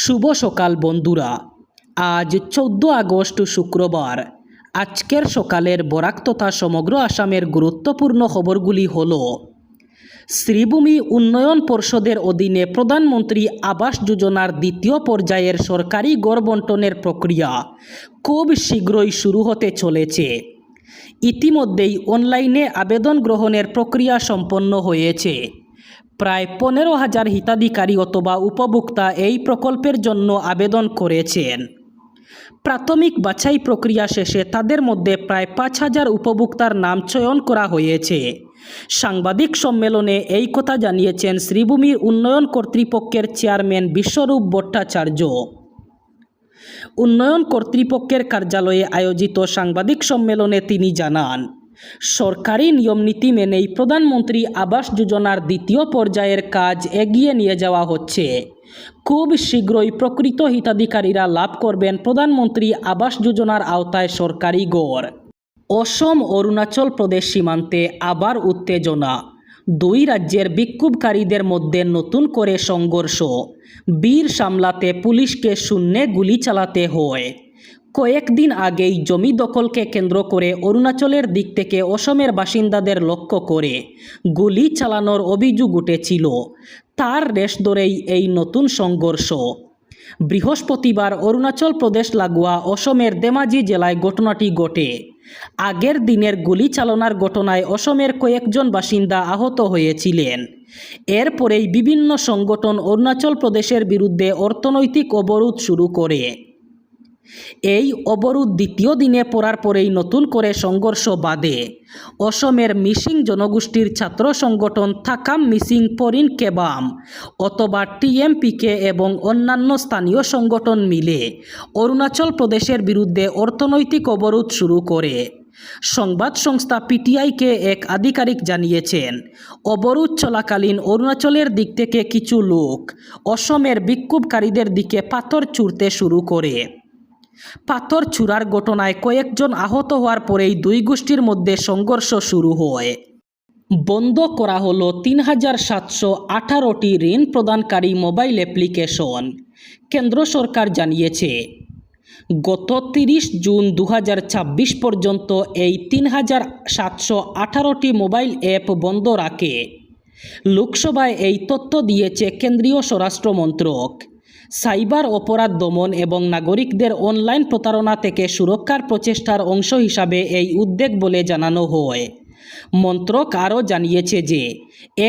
শুভ সকাল বন্ধুরা। আজ 14 আগস্ট শুক্রবার। আজকের সকালের বরাক তথা সমগ্র আসামের গুরুত্বপূর্ণ খবরগুলি হল: শ্রীভূমি উন্নয়ন পর্ষদের অধীনে প্রধানমন্ত্রী আবাস যোজনার দ্বিতীয় পর্যায়ের সরকারি ঘর বণ্টনের প্রক্রিয়া খুব শীঘ্রই শুরু হতে চলেছে। ইতিমধ্যেই অনলাইনে আবেদন গ্রহণের প্রক্রিয়া সম্পন্ন হয়েছে। প্রায় 15,000 হিতাধিকারী অথবা উপভোক্তা এই প্রকল্পের জন্য আবেদন করেছেন। প্রাথমিক বাছাই প্রক্রিয়া শেষে তাদের মধ্যে প্রায় 5,000 উপভোক্তার নাম চয়ন করা হয়েছে। সাংবাদিক সম্মেলনে এই কথা জানিয়েছেন শ্রীভূমি উন্নয়ন কর্তৃপক্ষের চেয়ারম্যান বিশ্বরূপ ভট্টাচার্য। উন্নয়ন কর্তৃপক্ষের কার্যালয়ে আয়োজিত সাংবাদিক সম্মেলনে তিনি জানান, সরকারি নিয়মনীতি মেনেই প্রধানমন্ত্রী আবাস যোজনার দ্বিতীয় পর্যায়ের কাজ এগিয়ে নিয়ে যাওয়া হচ্ছে। খুব শীঘ্রই প্রকৃত হিতাধিকারীরা লাভ করবেন প্রধানমন্ত্রী আবাস যোজনার আওতায় সরকারি ঘর। অসম অরুণাচল প্রদেশ সীমান্তে আবার উত্তেজনা। দুই রাজ্যের বিক্ষোভকারীদের মধ্যে নতুন করে সংঘর্ষ। বীর সামলাতে পুলিশকে শূন্যে গুলি চালাতে হয়। কয়েকদিন আগেই জমি দখলকে কেন্দ্র করে অরুণাচলের দিক থেকে অসমের বাসিন্দাদের লক্ষ্য করে গুলি চালানোর অভিযোগ উঠেছিল। তার রেশ ধরেই এই নতুন সংঘর্ষ। বৃহস্পতিবার অরুণাচল প্রদেশ লাগোয়া অসমের ধেমাজি জেলায় ঘটনাটি ঘটে। আগের দিনের গুলি চালনার ঘটনায় অসমের কয়েকজন বাসিন্দা আহত হয়েছিলেন। এরপরেই বিভিন্ন সংগঠন অরুণাচল প্রদেশের বিরুদ্ধে অর্থনৈতিক অবরোধ শুরু করে। এই অবরোধ দ্বিতীয় দিনে পড়ার পরেই নতুন করে সংঘর্ষ বাধে। অসমের মিসিং জনগোষ্ঠীর ছাত্র সংগঠন থাকাম মিসিং পরিন কেবাম অথবা টিএমপিকে এবং অন্যান্য স্থানীয় সংগঠন মিলে অরুণাচল প্রদেশের বিরুদ্ধে অর্থনৈতিক অবরোধ শুরু করে। সংবাদ সংস্থা পিটিআইকে এক আধিকারিক জানিয়েছেন, অবরোধ চলাকালীন অরুণাচলের দিক থেকে কিছু লোক অসমের বিক্ষোভকারীদের দিকে পাথর ছুঁড়তে শুরু করে। পাথর ছুঁড়ার ঘটনায় কয়েকজন আহত হওয়ার পরেই দুই গোষ্ঠীর মধ্যে সংঘর্ষ শুরু হয়। বন্ধ করা হলো 3,718টি ঋণ প্রদানকারী মোবাইল অ্যাপ্লিকেশন। কেন্দ্র সরকার জানিয়েছে, গত 30 জুন 2026 পর্যন্ত এই 3,718টি মোবাইল অ্যাপ বন্ধ রাখে। লোকসভায় এই তথ্য দিয়েছে কেন্দ্রীয় স্বরাষ্ট্র মন্ত্রক। সাইবার অপরাধ দমন এবং নাগরিকদের অনলাইন প্রতারণা থেকে সুরক্ষার প্রচেষ্টার অংশ হিসাবে এই উদ্যোগ বলে জানানো হয়। মন্ত্রক আরও জানিয়েছে যে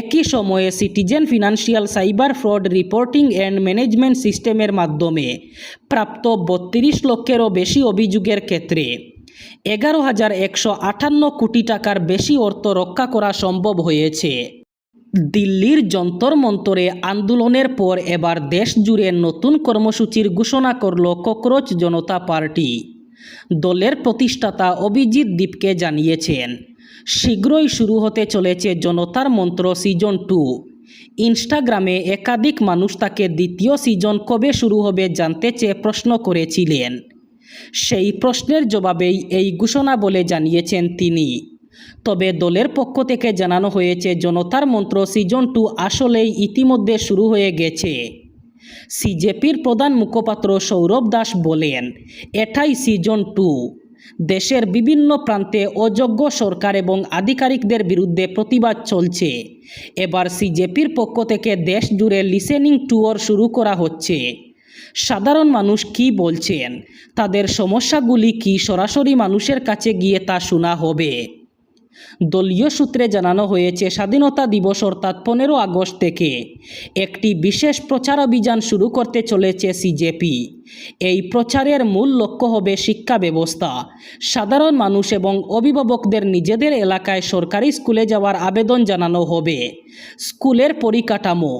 একই সময়ে citizen financial cyber fraud reporting and management সিস্টেমের মাধ্যমে প্রাপ্ত 32 লক্ষেরও বেশি অভিযোগের ক্ষেত্রে 11,158 কোটি টাকার বেশি অর্থ রক্ষা করা সম্ভব হয়েছে। দিল্লির যন্তর মন্তরে আন্দোলনের পর এবার দেশ জুড়ে নতুন কর্মসূচির ঘোষণা করল ককরোচ জনতা পার্টি। দলের প্রতিষ্ঠাতা অভিজিৎ দীপকে জানিয়েছেন, শীঘ্রই শুরু হতে চলেছে জনতার মন্ত্র সিজন 2। ইনস্টাগ্রামে একাধিক মানুষ তাকে দ্বিতীয় সিজন কবে শুরু হবে জানতে চেয়ে প্রশ্ন করেছিলেন। সেই প্রশ্নের জবাবেই এই ঘোষণা বলে জানিয়েছেন তিনি। তবে দলের পক্ষ থেকে জানানো হয়েছে, জনতার মন্ত্র সিজন 2 আসলেই ইতিমধ্যে শুরু হয়ে গেছে। সিজেপির প্রধান মুখপাত্র সৌরভ দাস বলেন, এটাই সিজন 2। দেশের বিভিন্ন প্রান্তে অযোগ্য সরকার এবং আধিকারিকদের বিরুদ্ধে প্রতিবাদ চলছে। এবার সিজেপির পক্ষ থেকে দেশ জুড়ে লিসেনিং ট্যুর শুরু করা হচ্ছে। সাধারণ মানুষ কি বলছেন, তাদের সমস্যাগুলি কি সরাসরি মানুষের কাছে গিয়ে তা শোনা হবে। দলীয় সূত্রে জানানো হয়েছে, স্বাধীনতা দিবস অর্থাৎ 15 আগস্ট থেকে একটি বিশেষ প্রচার অভিযান শুরু করতে চলেছে সিজেপি। এই প্রচারের মূল লক্ষ্য হবে শিক্ষা ব্যবস্থা। সাধারণ মানুষ এবং অভিভাবকদের নিজেদের এলাকায় সরকারি স্কুলে যাওয়ার আবেদন জানানো হবে। স্কুলের পরিকাঠামো,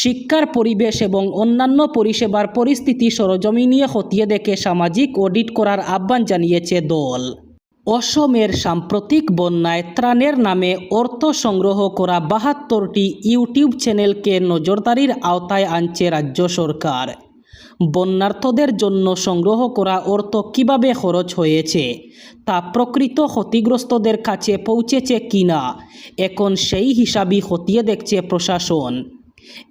শিক্ষার পরিবেশ এবং অন্যান্য পরিষেবার পরিস্থিতি সরজমিনে খতিয়ে দেখে সামাজিক অডিট করার আহ্বান জানিয়েছে দল। অসমের সাম্প্রতিক বন্যায় ত্রাণের নামে অর্থ সংগ্রহ করা 72টি ইউটিউব চ্যানেলকে নজরদারির আওতায় আনছে রাজ্য সরকার। বন্যার্থদের জন্য সংগ্রহ করা অর্থ কিভাবে খরচ হয়েছে তা প্রকৃত ক্ষতিগ্রস্তদের কাছে পৌঁছেছে কিনা এখন সেই হিসাবই খতিয়ে দেখছে প্রশাসন।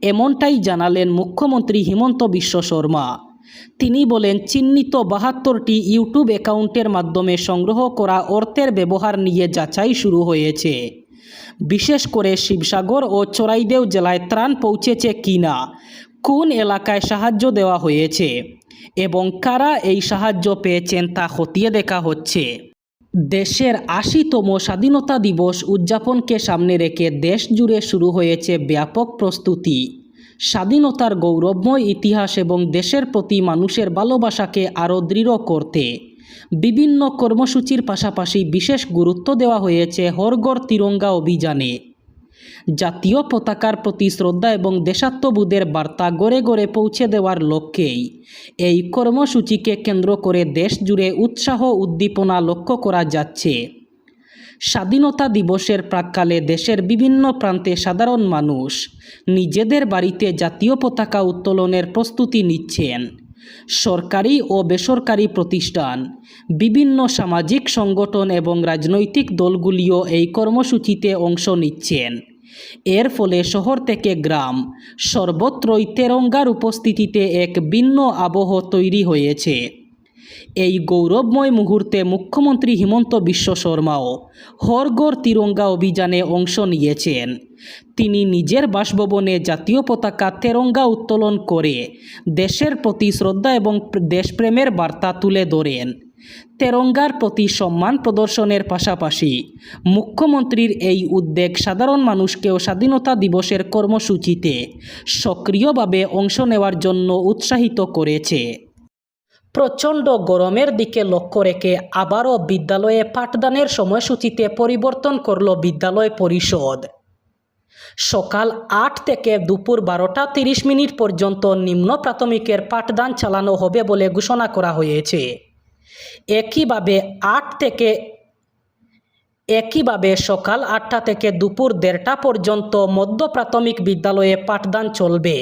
এমনটাই জানালেন মুখ্যমন্ত্রী হিমন্ত বিশ্ব শর্মা। তিনি বলেন, চিহ্নিত ৭২টি ইউটিউব অ্যাকাউন্টের মাধ্যমে সংগ্রহ করা অর্থের ব্যবহার নিয়ে যাচাই শুরু হয়েছে। বিশেষ করে শিবসাগর ও চড়াইদেও জেলায় ত্রাণ পৌঁছেছে কিনা, কোন এলাকায় সাহায্য দেওয়া হয়েছে এবং কারা এই সাহায্য পেয়েছেন তা খতিয়ে দেখা হচ্ছে। দেশের ৮০তম স্বাধীনতা দিবস উদযাপনকে সামনে রেখে দেশ জুড়ে শুরু হয়েছে ব্যাপক প্রস্তুতি। স্বাধীনতার গৌরবময় ইতিহাস এবং দেশের প্রতি মানুষের ভালোবাসাকে আরও দৃঢ় করতে বিভিন্ন কর্মসূচির পাশাপাশি বিশেষ গুরুত্ব দেওয়া হয়েছে হর ঘর তিরঙ্গা অভিযানে। জাতীয় পতাকার প্রতি শ্রদ্ধা এবং দেশাত্মবোধের বার্তা গড়ে গড়ে পৌঁছে দেওয়ার লক্ষ্যেই এই কর্মসূচিকে কেন্দ্র করে দেশ জুড়ে উৎসাহ উদ্দীপনা লক্ষ্য করা যাচ্ছে। স্বাধীনতা দিবসের প্রাক্কালে দেশের বিভিন্ন প্রান্তে সাধারণ মানুষ নিজেদের বাড়িতে জাতীয় পতাকা উত্তোলনের প্রস্তুতি নিচ্ছেন। সরকারি ও বেসরকারি প্রতিষ্ঠান, বিভিন্ন সামাজিক সংগঠন এবং রাজনৈতিক দলগুলিও এই কর্মসূচিতে অংশ নিচ্ছেন। এর ফলে শহর থেকে গ্রাম সর্বত্রই তেরঙ্গার উপস্থিতিতে এক ভিন্ন আবহ তৈরি হয়েছে। এই গৌরবময় মুহূর্তে মুখ্যমন্ত্রী হিমন্ত বিশ্ব শর্মাও হর ঘর তিরঙ্গা অভিযানে অংশ নিয়েছেন। তিনি নিজের বাসভবনে জাতীয় পতাকা তেরঙ্গা উত্তোলন করে দেশের প্রতি শ্রদ্ধা এবং দেশপ্রেমের বার্তা তুলে ধরেন। তেরঙ্গার প্রতি সম্মান প্রদর্শনের পাশাপাশি মুখ্যমন্ত্রীর এই উদ্যোগ সাধারণ মানুষকেও স্বাধীনতা দিবসের কর্মসূচিতে সক্রিয়ভাবে অংশ নেওয়ার জন্য উৎসাহিত করেছে। প্রচণ্ড গরমের দিকে লক্ষ্য রেখে আবারও বিদ্যালয়ে পাঠদানের সময়সূচিতে পরিবর্তন করল বিদ্যালয় পরিষদ। সকাল ৮ থেকে দুপুর ১২:৩০ পর্যন্ত নিম্ন প্রাথমিকের পাঠদান চালানো হবে বলে ঘোষণা করা হয়েছে। একইভাবে সকাল ৮টা থেকে দুপুর ১:৩০ পর্যন্ত মধ্য প্রাথমিক বিদ্যালয়ে পাঠদান চলবে।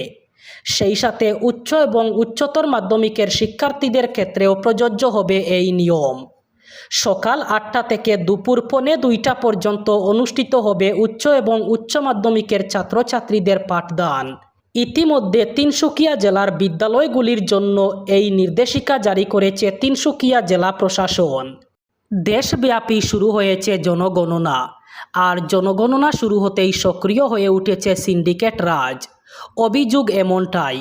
সেই সাথে উচ্চ এবং উচ্চতর মাধ্যমিকের শিক্ষার্থীদের ক্ষেত্রেও প্রযোজ্য হবে এই নিয়ম। সকাল ৮টা থেকে দুপুর ১:২০ পর্যন্ত অনুষ্ঠিত হবে উচ্চ এবং উচ্চ মাধ্যমিকের ছাত্রছাত্রীদের পাঠদান। ইতিমধ্যে তিনসুকিয়া জেলার বিদ্যালয়গুলির জন্য এই নির্দেশিকা জারি করেছে তিনসুকিয়া জেলা প্রশাসন। দেশব্যাপী শুরু হয়েছে জনগণনা, আর জনগণনা শুরু হতেই সক্রিয় হয়ে উঠেছে সিন্ডিকেট রাজ। অভিযোগ এমনটাই।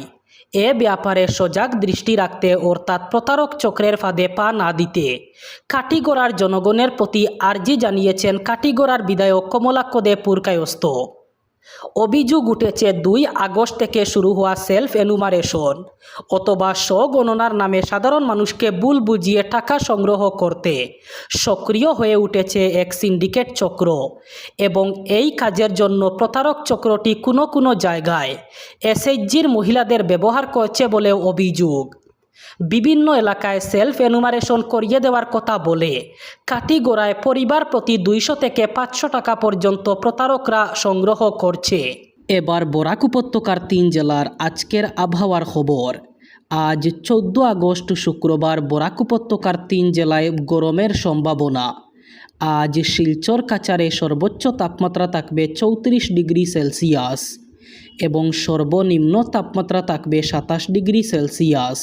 এ ব্যাপারে সজাগ দৃষ্টি রাখতে অর্থাৎ প্রতারক চক্রের ফাঁদে পা না দিতে কাটিগড়ার জনগণের প্রতি আর্জি জানিয়েছেন কাটিগড়ার বিধায়ক কমলাক্ষ দে পুরকায়স্থ। অভিযোগ উঠেছে ২ আগস্ট থেকে শুরু হওয়া সেলফ এনুমারেশন অথবা স্বগণনার নামে সাধারণ মানুষকে ভুল বুঝিয়ে টাকা সংগ্রহ করতে সক্রিয় হয়ে উঠেছে এক সিন্ডিকেট চক্র, এবং এই কাজের জন্য প্রতারক চক্রটি কোনো কোনো জায়গায় এসএইচজির মহিলাদের ব্যবহার করছে বলেও অভিযোগ। বিভিন্ন এলাকায় সেলফ এনুমারেশন করিয়ে দেওয়ার কথা বলে কাটিগড়ায় পরিবার প্রতি ২০০ থেকে ৫০০ টাকা পর্যন্ত প্রতারকরা সংগ্রহ করছে। এবার বরাক উপত্যকার ৩ জেলার আজকের আবহাওয়ার খবর। আজ ১৪ আগস্ট শুক্রবার বরাক উপত্যকার ৩ জেলায় গরমের সম্ভাবনা। আজ শিলচর কাছাড়ে সর্বোচ্চ তাপমাত্রা থাকবে ৩৪ ডিগ্রি সেলসিয়াস এবং সর্বনিম্ন তাপমাত্রা থাকবে ২৭ ডিগ্রি সেলসিয়াস।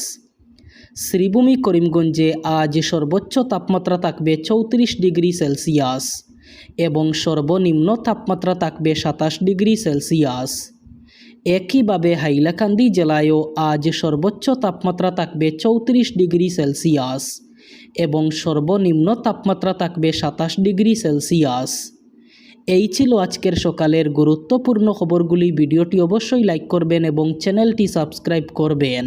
শ্রীভূমি করিমগঞ্জে আজ সর্বোচ্চ তাপমাত্রা থাকবে ৩৪ ডিগ্রি সেলসিয়াস এবং সর্বনিম্ন তাপমাত্রা থাকবে ২৭ ডিগ্রি সেলসিয়াস। একইভাবে হাইলাকান্দি জেলায়ও আজ সর্বোচ্চ তাপমাত্রা থাকবে ৩৪ ডিগ্রি সেলসিয়াস এবং সর্বনিম্ন তাপমাত্রা থাকবে ২৭ ডিগ্রি সেলসিয়াস। এই ছিল আজকের সকালের গুরুত্বপূর্ণ খবরগুলি। ভিডিওটি অবশ্যই লাইক করবেন এবং চ্যানেলটি সাবস্ক্রাইব করবেন।